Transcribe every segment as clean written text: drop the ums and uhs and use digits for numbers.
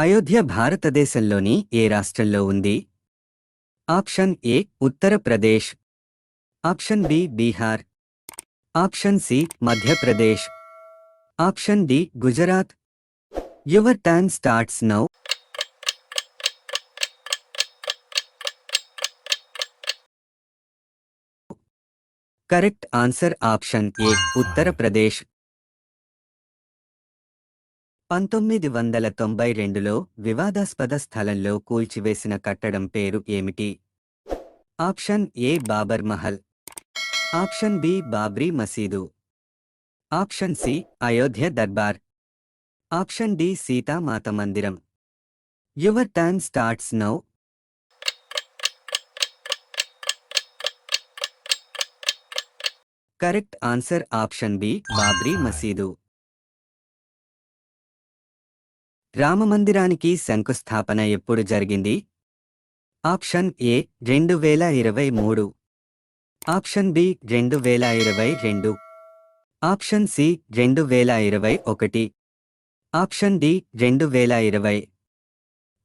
అయోధ్య భారతదేశంలోని ఏ రాష్ట్రంలో ఉంది? Option A Uttar Pradesh, option B Bihar, option C Madhya Pradesh, option D Gujarat. Your turn starts now. Correct answer option A Uttar Pradesh. 1992లో వివాదాస్పద స్థలంలో కూల్చివేసిన కట్టడం పేరు ఏమిటి? Option A Babar Mahal, option B Babri మసీదు, option C Ayodhya Darbar, option D Sita Mata మందిరం. Your turn starts now. Correct answer option B Babri మసీదు. రామమందిరానికి శంకుస్థాపన ఎప్పుడు జరిగింది? Option A 2023, option B 2022, option C 2021, option D 2020.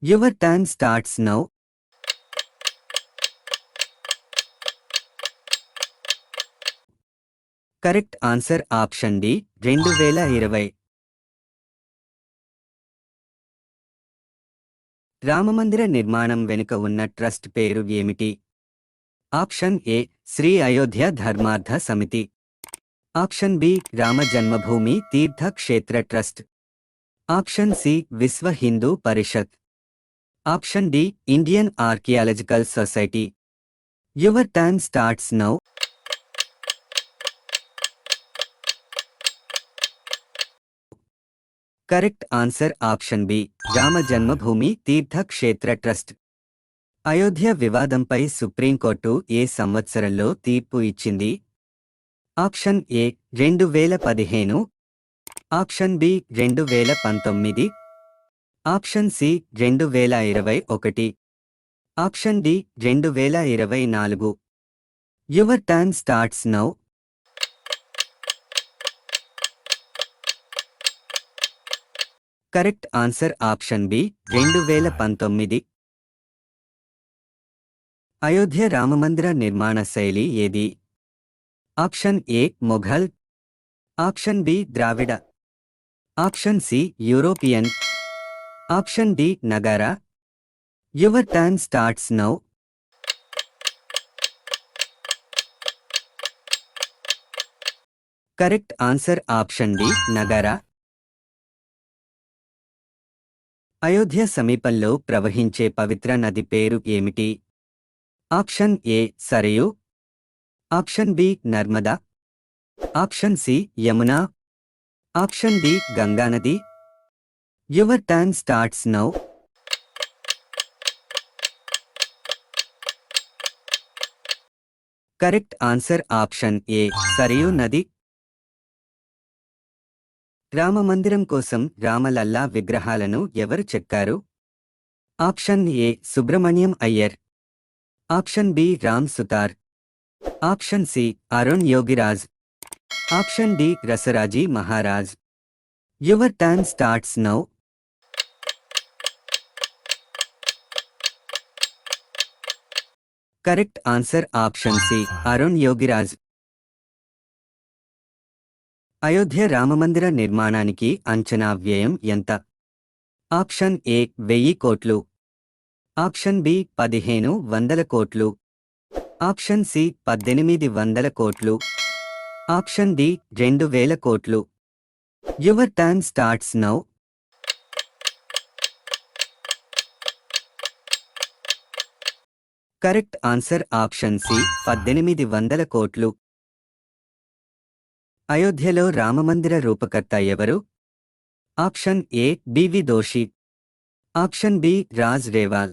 Your turn starts now. Correct answer option D 2020. రామమందిర నిర్మాణం వెనుక ఉన్న ట్రస్ట్ పేరు ఏమిటి? ఆప్షన్ ఏ శ్రీ అయోధ్య ధర్మార్థ సమితి, option B Rama Janmabhoomi Teertha Kshetra trust, option C Vishwa Hindu Parishad, option D Indian archaeological society. Your turn starts now. Correct answer option B Rama Janmabhoomi Teertha Kshetra trust. Ayodhya వివాదంపై supreme court ఏ సంవత్సరంలో తీర్పు ఇచ్చింది? Option A 2015, option B 2019, option C 2021, option D 2024. Your turn starts now. Correct answer option B 2019. Ayodhya రామమందిర నిర్మాణ శైలి ఏది? Option A Mughal, option B Dravida, option C European, option D Nagara. Your turn starts now. Correct answer option D Nagara. Ayodhya సమీపంలో ప్రవహించే పవిత్ర నది పేరు ఏమిటి? Option A Sarayu, option B Narmada, option C Yamuna, option D గంగానది. Your turn starts now. Correct answer option A Sarayu నది. రామమందిరం కోసం రామలల్లా విగ్రహాలను ఎవరు చెక్కారు? Option A Subrahmanyam Iyer, option B Ram Sutar, option C Arun Yogiraj, option D Rasaraji Maharaj. Your turn starts now. Correct answer option C Arun Yogiraj. Ayodhya రామమందిర నిర్మాణానికి అంచనా వ్యయం ఎంత? ఆప్షన్ ఏ 1000 కోట్లు, ఆప్షన్ బి 1500 కోట్లు, ఆప్షన్ సి 1800 కోట్లు, ఆప్షన్ డి 2000 కోట్లు. Your turn starts now. Correct answer option C 1800 కోట్లు. అయోధ్యలో రామమందిర రూపకర్త ఎవరు? Option A B V Doshi, option B Raj Rewal,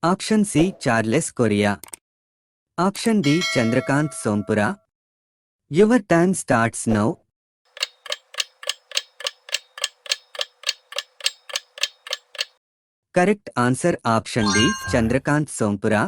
option C Charles Correa, option D Chandrakant Sompura. Your turn starts now. Correct answer option D Chandrakant Sompura.